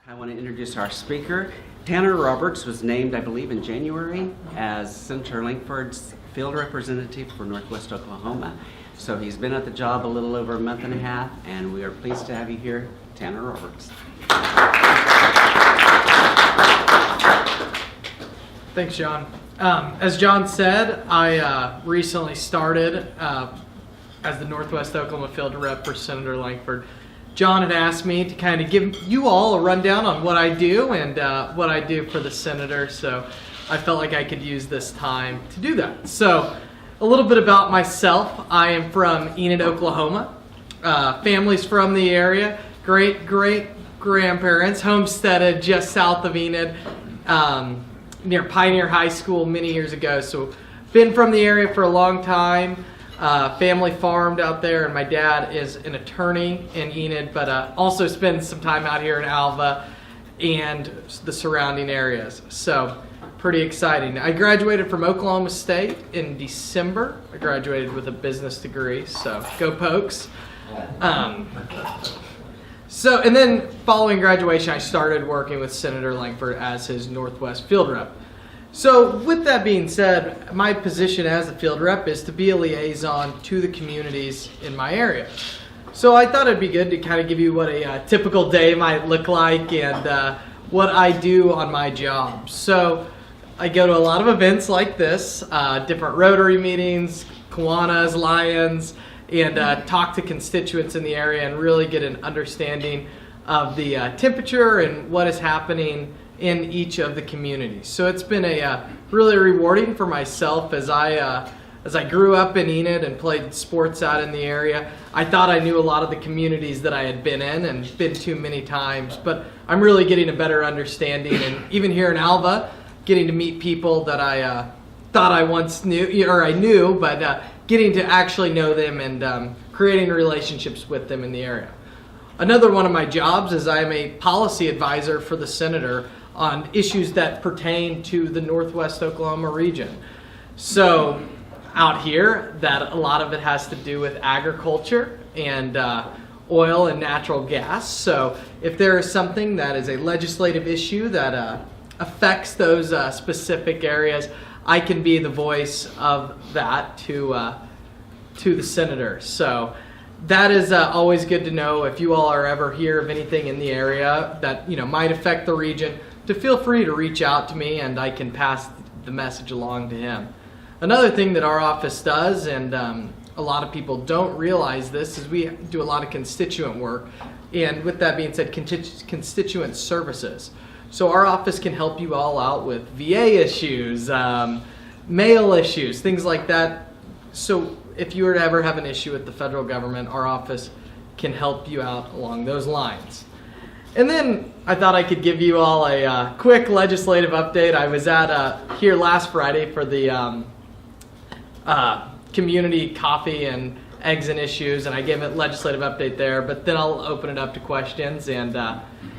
I want to introduce our speaker. Tanner Roberts was named, I believe, in January as Senator Langford's field representative for Northwest Oklahoma. So he's been at the job a little over a month and a half, and we are pleased to have you here, Tanner Roberts. Thanks, John. As John said, I recently started as the Northwest Oklahoma field rep for Senator Langford. John had asked me to kind of give you all a rundown on what I do and what I do for the senator, so I felt like I could use this time to do that. So, a little bit about myself. I am from Enid, Oklahoma. Family's from the area. Great-great-grandparents homesteaded just south of Enid near Pioneer High School many years ago. So, been from the area for a long time. Family farmed out there, and my dad is an attorney in Enid, but also spends some time out here in Alva and the surrounding areas. So, pretty exciting. I graduated from Oklahoma State in December. I graduated with a business degree, so go Pokes. And then following graduation, I started working with Senator Langford as his Northwest field rep. So with that being said, my position as a field rep is to be a liaison to the communities in my area. So I thought it'd be good to kind of give you what a typical day might look like and what I do on my job. So I go to a lot of events like this, different Rotary meetings, Kiwanis, Lions, and talk to constituents in the area and really get an understanding of the temperature and what is happening in each of the communities. So it's been a really rewarding for myself as I grew up in Enid and played sports out in the area. I thought I knew a lot of the communities that I had been in and been to many times, but I'm really getting a better understanding, and even here in Alva, getting to meet people that I thought I once knew, or I knew, but getting to actually know them and creating relationships with them in the area. Another one of my jobs is I am a policy advisor for the senator on issues that pertain to the Northwest Oklahoma region. So out here, that a lot of it has to do with agriculture and oil and natural gas. So if there is something that is a legislative issue that affects those specific areas, I can be the voice of that to the senator. So that is always good to know. If you all are ever hear of anything in the area that might affect the region, to feel free to reach out to me and I can pass the message along to him. Another thing that our office does, and a lot of people don't realize this, is we do a lot of constituent work. And with that being said, constituent services. So our office can help you all out with VA issues, mail issues, things like that. So if you were to ever have an issue with the federal government, our office can help you out along those lines. And then I thought I could give you all a quick legislative update. I was at here last Friday for the community coffee and eggs and issues, and I gave a legislative update there, but then I'll open it up to questions and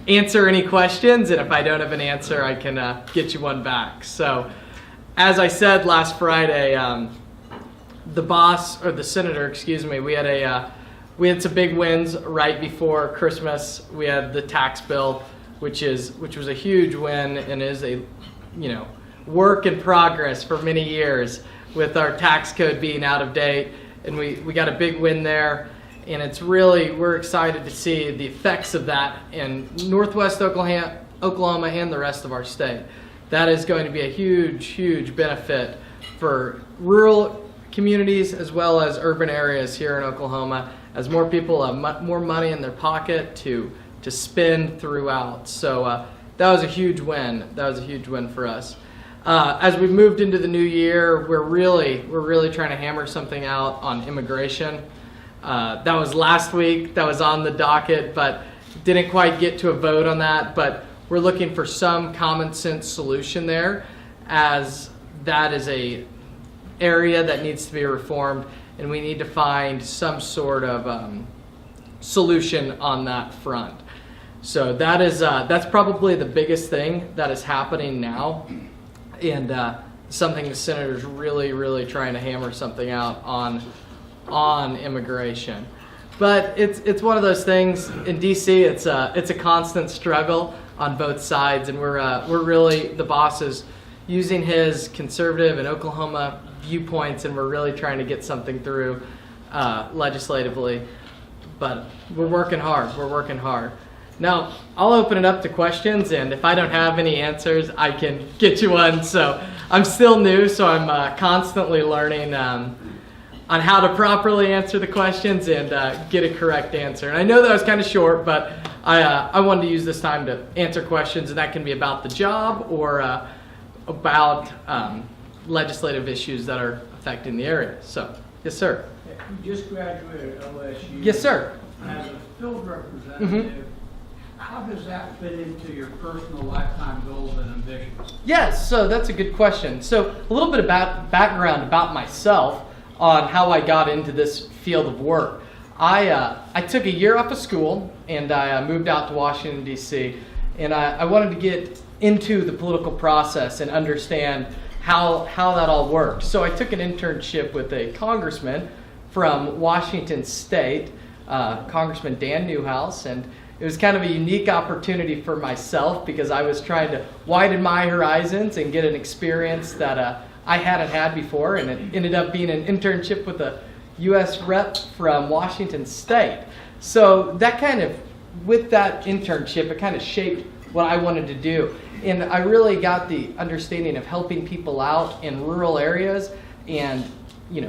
answer any questions, and if I don't have an answer, I can get you one back. So as I said last Friday, the senator, we had some big wins right before Christmas. We had the tax bill, which was a huge win and is a work in progress for many years with our tax code being out of date, and we got a big win there, and we're excited to see the effects of that in Northwest Oklahoma and the rest of our state. That is going to be a huge benefit for rural communities as well as urban areas here in Oklahoma, as more people have more money in their pocket to spend throughout. So that was a huge win. That was a huge win for us. As we moved into the new year, we're really trying to hammer something out on immigration. That was last week. That was on the docket, but didn't quite get to a vote on that. But we're looking for some common sense solution there, as that is a area that needs to be reformed, and we need to find some sort of solution on that front. So that's probably the biggest thing that is happening now, and something the senator's really trying to hammer something out on immigration. But it's one of those things in DC. It's a constant struggle on both sides, and we're really, the boss is using his conservative and Oklahoma viewpoints, and we're really trying to get something through legislatively. But we're working hard. We're working hard. Now, I'll open it up to questions, and if I don't have any answers, I can get you one. So I'm still new, so I'm constantly learning on how to properly answer the questions and get a correct answer. And I know that was kind of short, but I wanted to use this time to answer questions, and that can be about the job or about legislative issues that are affecting the area. So, yes, sir. You just graduated at OSU. Yes, sir. As a field representative, how does that fit into your personal lifetime goals and ambitions? Yes, so that's a good question. So a little bit about background about myself on how I got into this field of work. I took a year off of school and I moved out to Washington, D.C. and I wanted to get into the political process and understand how that all worked. So I took an internship with a congressman from Washington State, Congressman Dan Newhouse, and it was kind of a unique opportunity for myself because I was trying to widen my horizons and get an experience that I hadn't had before, and it ended up being an internship with a U.S. rep from Washington State. So that kind of, with that internship, it kind of shaped what I wanted to do. And I really got the understanding of helping people out in rural areas and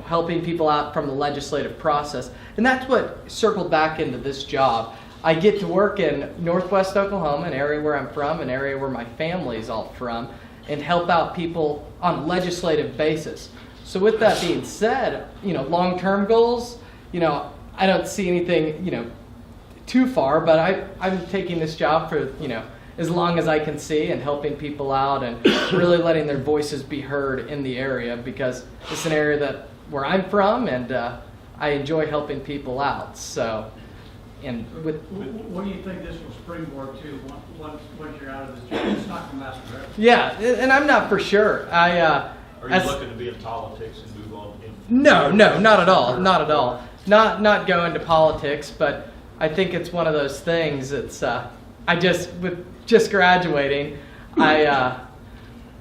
helping people out from the legislative process. And that's what circled back into this job. I get to work in Northwest Oklahoma, an area where I'm from, an area where my family's all from, and help out people on a legislative basis. So with that being said, long-term goals, I don't see anything, too far, but I'm taking this job for, as long as I can see and helping people out and really letting their voices be heard in the area because it's an area where I'm from and I enjoy helping people out. So, and what do you think this will springboard to once you're out of this job? It's not going to last forever. Yeah, and I'm not for sure. Are you looking to be in politics and move on? No, not at all. Not at all. Not go into politics, but I think it's one of those things. It's with just graduating, I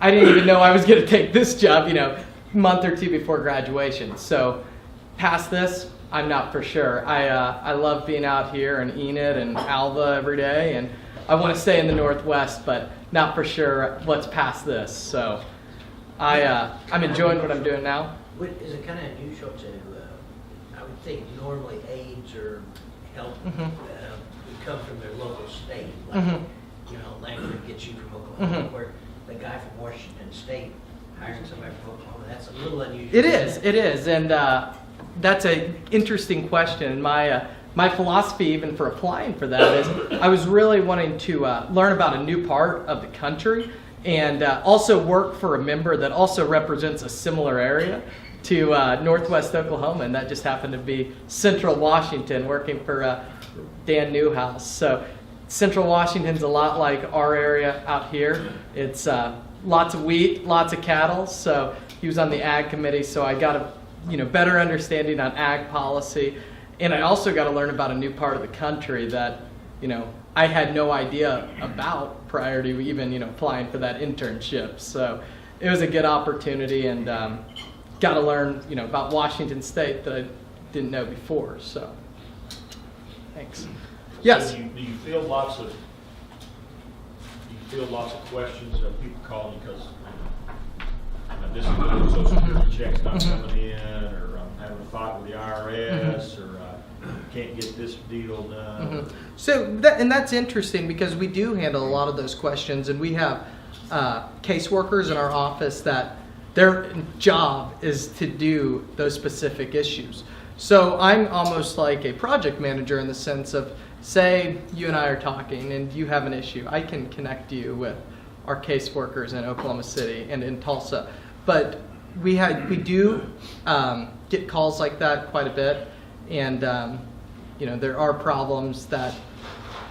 didn't even know I was going to take this job, a month or two before graduation. So past this, I'm not for sure. I love being out here in Enid and Alva every day, and I want to stay in the Northwest, but not for sure what's past this. So I'm enjoying what I'm doing now. Is it kind of unusual to, I would think normally aides or help would come from their local state, like, Langford gets you from Oklahoma, where the guy from Washington State hiring somebody from Oklahoma, that's a little unusual. It is, and that's an interesting question. My philosophy even for applying for that is I was really wanting to learn about a new part of the country and also work for a member that also represents a similar area to Northwest Oklahoma, and that just happened to be Central Washington, working for Dan Newhouse. So Central Washington's a lot like our area out here. It's lots of wheat, lots of cattle. So he was on the ag committee, so I got a better understanding on ag policy, and I also got to learn about a new part of the country that I had no idea about prior to even applying for that internship. So it was a good opportunity, and got to learn about Washington State that I didn't know before. So thanks. Yes. So do you feel lots of questions of people calling because my disability Social Security check's not coming in, or I'm having a fight with the IRS, or can't get this deal done? So that's interesting because we do handle a lot of those questions, and we have caseworkers in our office that their job is to do those specific issues. So I'm almost like a project manager in the sense of, say you and I are talking and you have an issue, I can connect you with our caseworkers in Oklahoma City and in Tulsa. But we do get calls like that quite a bit, and there are problems that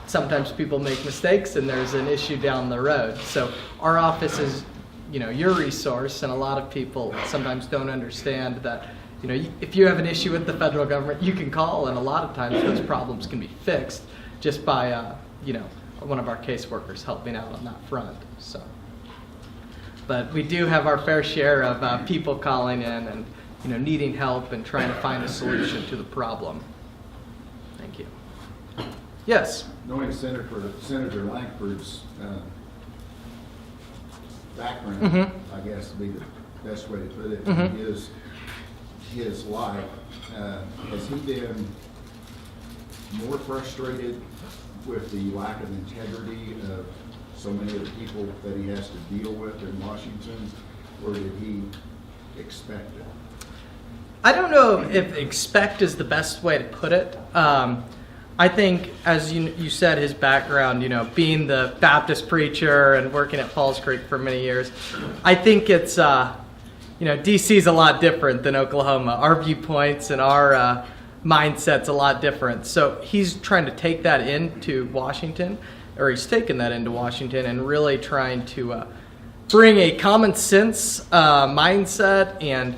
sometimes people make mistakes and there's an issue down the road. So our office is your resource, and a lot of people sometimes don't understand that if you have an issue with the federal government, you can call, and a lot of times those problems can be fixed just by one of our caseworkers helping out on that front. So, but we do have our fair share of people calling in and needing help and trying to find a solution to the problem. Thank you. Yes. Knowing Senator Langford's background, Mm-hmm. I guess would be the best way to put it, Mm-hmm. his life, has he been more frustrated with the lack of integrity of so many of the people that he has to deal with in Washington, or did he expect it? I don't know if expect is the best way to put it. I think, as you said, his background, being the Baptist preacher and working at Falls Creek for many years, I think it's, DC's a lot different than Oklahoma. Our viewpoints and our mindset's a lot different. So he's trying to take that into Washington, or he's taken that into Washington and really trying to bring a common sense mindset and,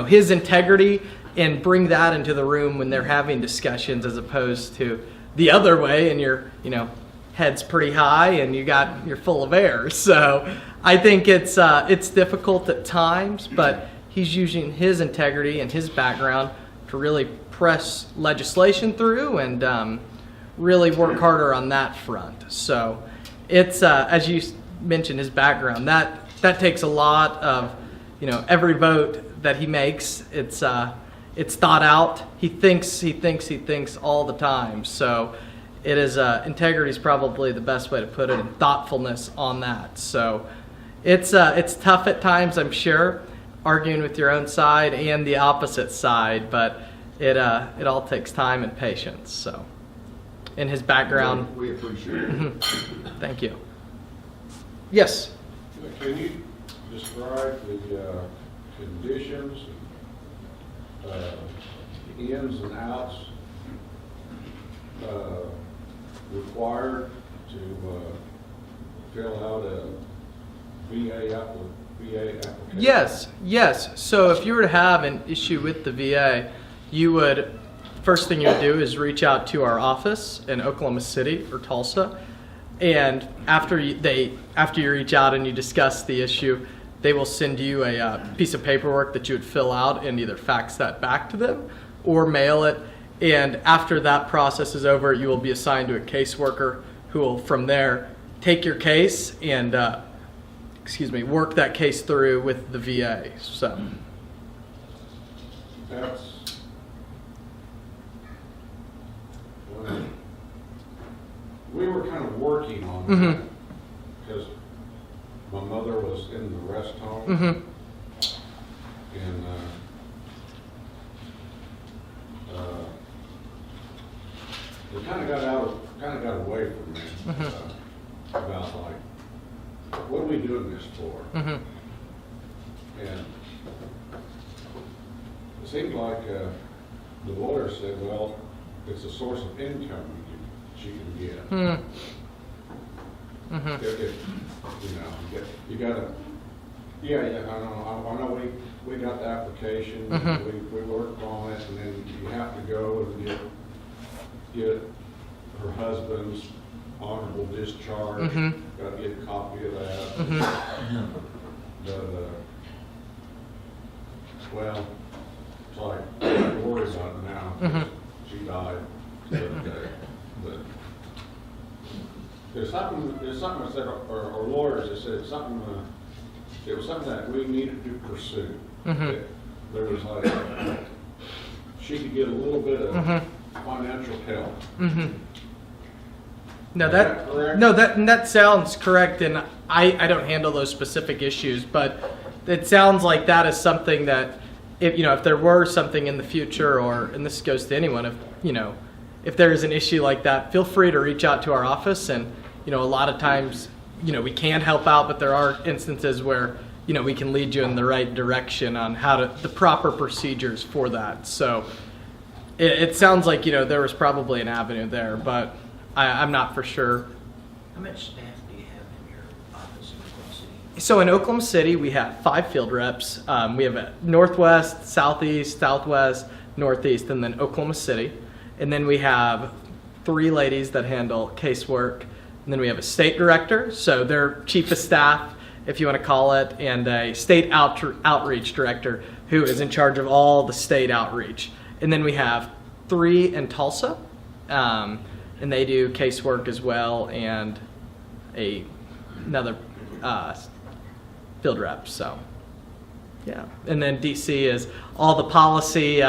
his integrity, and bring that into the room when they're having discussions, as opposed to the other way and your head's pretty high and you're full of air. So I think it's difficult at times, but he's using his integrity and his background to really press legislation through and really work harder on that front. So it's as you mentioned, his background, that takes a lot of every vote that he makes. It's thought out. He thinks all the time. So it is integrity is probably the best way to put it, and thoughtfulness on that. So it's tough at times, I'm sure, arguing with your own side and the opposite side, but it all takes time and patience. So in his background, We appreciate it. thank you. Yes. Can you describe the conditions, the ins and outs required to fill out a VA application? Yes. So if you were to have an issue with the VA, first thing you would do is reach out to our office in Oklahoma City or Tulsa. And after you reach out and you discuss the issue, they will send you a piece of paperwork that you would fill out and either fax that back to them or mail it. And after that process is over, you will be assigned to a caseworker who will from there take your case and work that case through with the VA. So That's we were kind of working on that because my mother was in the rest home, and we kind of got away from that about like, what are we doing this for? And it seemed like the lawyer said, well, it's a source of income she can get. If you gotta, I know we got the application, we worked on it, and then you have to go and get her husband's honorable discharge, got to get a copy of that. Well, it's like, I don't have to worry about it now, 'cause she died the other day. But there's something that said, or lawyers that said it was something that we needed to pursue. There was like, she could get a little bit of financial help. No, that correct? that sounds correct, and I don't handle those specific issues, but it sounds like that is something that if there were something in the future, or and this goes to anyone, if there is an issue like that, feel free to reach out to our office, and a lot of times we can help out, but there are instances where we can lead you in the right direction on the proper procedures for that. So it sounds like there was probably an avenue there, but I'm not for sure. How much staff do you have in your office in Oklahoma City? So in Oklahoma City, we have 5 field reps. We have a Northwest, Southeast, Southwest, Northeast, and then Oklahoma City. And then we have 3 ladies that handle casework. And then we have a state director, so their chief of staff, if you want to call it, and a state outreach director who is in charge of all the state outreach. And then we have 3 in Tulsa, and they do casework as well, and another field rep. So, yeah. And then DC is all the policy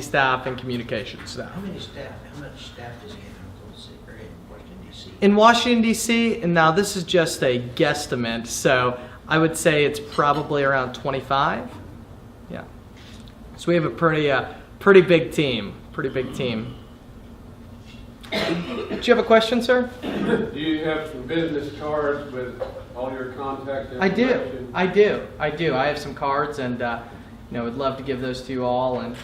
staff and communication staff. How much staff does he have in Tulsa or in Washington, D.C.? In Washington, D.C., and now this is just a guesstimate, so I would say it's probably around 25. Yeah. So we have a pretty big team. Pretty big team. Do you have a question, sir? Do you have some business cards with all your contact I information? do. I have some cards, and would love to give those to you all, and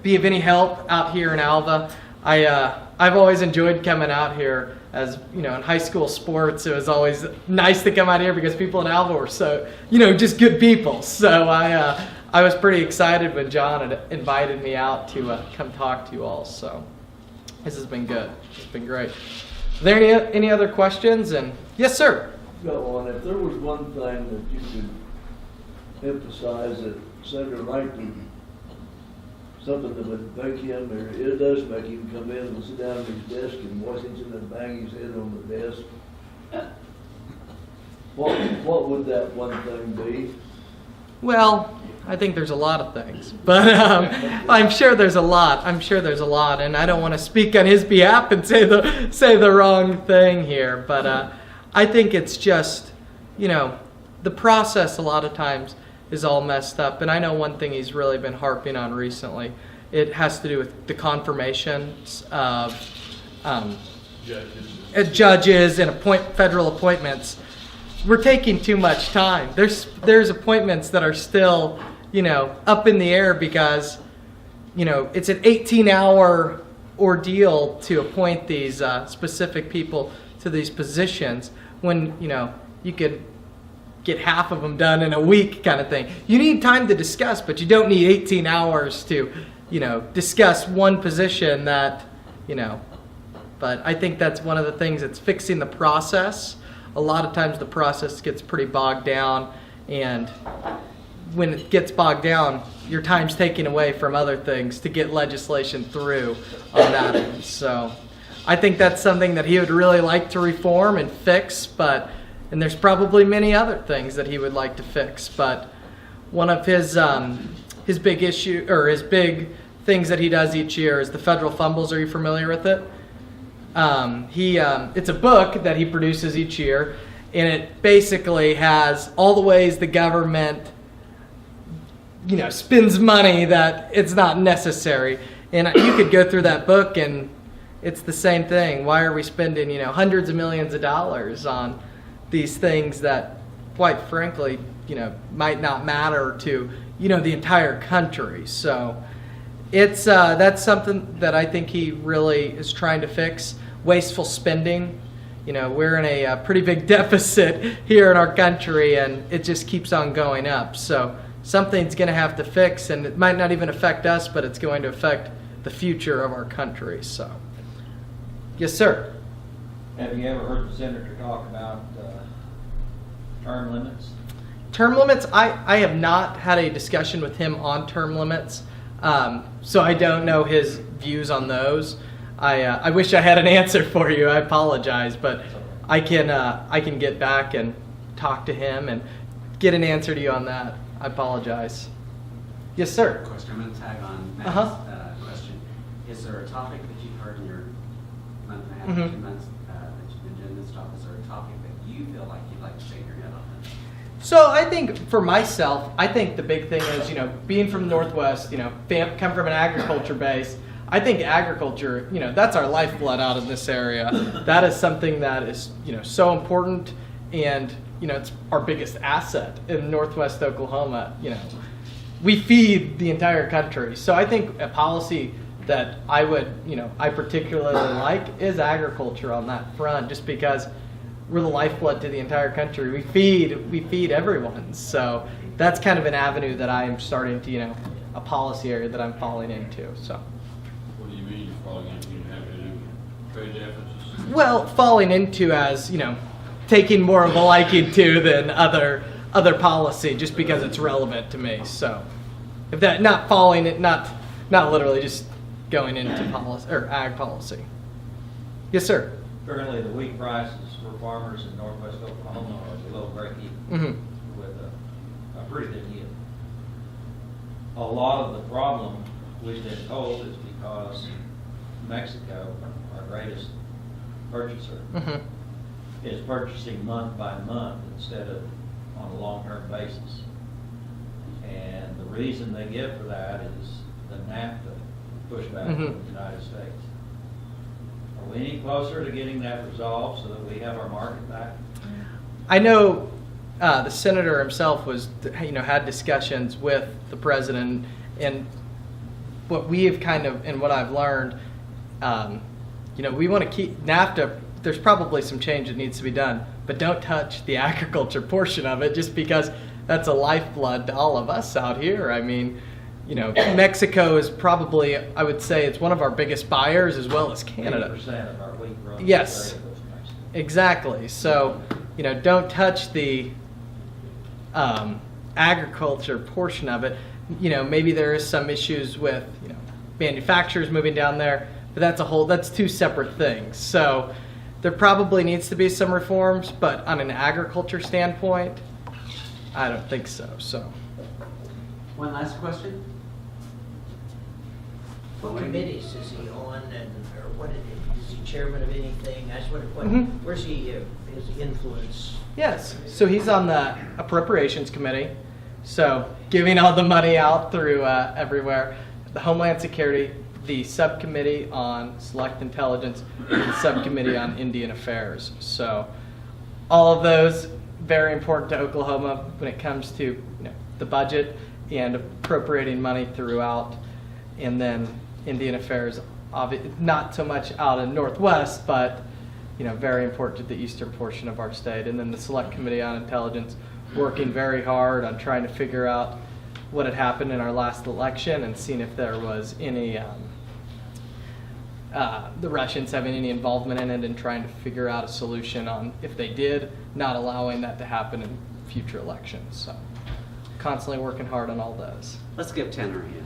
be of any help out here in Alva. I've always enjoyed coming out here. As in high school sports, it was always nice to come out here because people in Alva were so just good people. So I was pretty excited when John had invited me out to come talk to you all. So this has been good. It's been great. Are there any other questions? And yes, sir. Go on. If there was one thing that you could emphasize that Senator Langford, something that would make him, or it does make him come in and sit down at his desk in Washington and bang his head on the desk, what would that one thing be? Well, I think there's a lot of things, but I'm sure there's a lot. And I don't want to speak on his behalf and say the wrong thing here. But I think it's just, the process a lot of times is all messed up. And I know one thing he's really been harping on recently. It has to do with the confirmations of judges and federal appointments. We're taking too much time. There's appointments that are still, up in the air because, it's an 18-hour ordeal to appoint these specific people to these positions when, you could get half of them done in a week kind of thing. You need time to discuss, but you don't need 18 hours to, discuss one position that, but I think that's one of the things that's fixing the process. A lot of times the process gets pretty bogged down, and when it gets bogged down, your time's taken away from other things to get legislation through on that end. So I think that's something that he would really like to reform and fix, and there's probably many other things that he would like to fix. But one of his big issue, or his big things that he does each year, is the federal fumbles. Are you familiar with it? It's a book that he produces each year, and it basically has all the ways the government, spends money that it's not necessary. And you could go through that book, and it's the same thing. Why are we spending, hundreds of millions of dollars on these things that, quite frankly, might not matter to, the entire country? So that's something that I think he really is trying to fix. Wasteful spending. We're in a pretty big deficit here in our country, and it just keeps on going up. So something's going to have to fix, and it might not even affect us, but it's going to affect the future of our country. So, yes, sir. Have you ever heard the senator talk about term limits? Term limits, I have not had a discussion with him on term limits, so I don't know his views on those. I wish I had an answer for you. I apologize, but I can get back and talk to him and get an answer to you on that. I apologize. Yes, sir. Question. I'm going to tag on Matt's question. Is there a topic that you've heard in your month and a half, 2 months that you've been doing this job? Is there a topic that you feel like you'd like to shake your head on? So I think for myself, I think the big thing is, being from the Northwest, come from an agriculture base. I think agriculture, that's our lifeblood out in this area. That is something that is, so important, and, it's our biggest asset in Northwest Oklahoma. We feed the entire country. So I think a policy that I would, I particularly like is agriculture on that front, just because we're the lifeblood to the entire country. We feed everyone. So that's kind of an avenue that I am starting to, a policy area that I'm falling into. So. What do you mean you're falling into? You have to do trade deficits? Well, falling into as, taking more of a liking to than other policy just because it's relevant to me. So if that, not falling, not literally just going into policy or ag policy. Yes, sir. Currently, the wheat prices for farmers in northwest Oklahoma are below break even Mm-hmm. with a pretty good yield. A lot of the problem, we've been told, is because Mexico, our greatest purchaser, Mm-hmm. is purchasing month by month instead of on a long-term basis. And the reason they give for that is the NAFTA pushback from the United States. Are we any closer to getting that resolved so that we have our market back? I know the senator himself was, had discussions with the president, and what we have kind of, and what I've learned, we want to keep NAFTA. There's probably some change that needs to be done, but don't touch the agriculture portion of it, just because that's a lifeblood to all of us out here. I mean, Mexico is probably, I would say, it's one of our biggest buyers as well as Canada. 80% of our wheat runs. Yes. Exactly. So, don't touch the agriculture portion of it. Maybe there is some issues with, manufacturers moving down there, but that's two separate things. So there probably needs to be some reforms, but on an agriculture standpoint, I don't think so. So One last question? What committees is he on, or what, is he chairman of anything? I just wonder, where's he, his influence? yes, so he's on the Appropriations Committee, so giving all the money out through everywhere. The Homeland Security, the Subcommittee on Select Intelligence, and the Subcommittee on Indian Affairs. So all of those very important to Oklahoma when it comes to the budget and appropriating money throughout. And then Indian Affairs, not so much out in Northwest, but very important to the eastern portion of our state. And then the Select Committee on Intelligence, working very hard on trying to figure out what had happened in our last election and seeing if there was any the Russians having any involvement in it, and trying to figure out a solution on, if they did, not allowing that to happen in future elections. So constantly working hard on all those. Let's give Tanner a hand.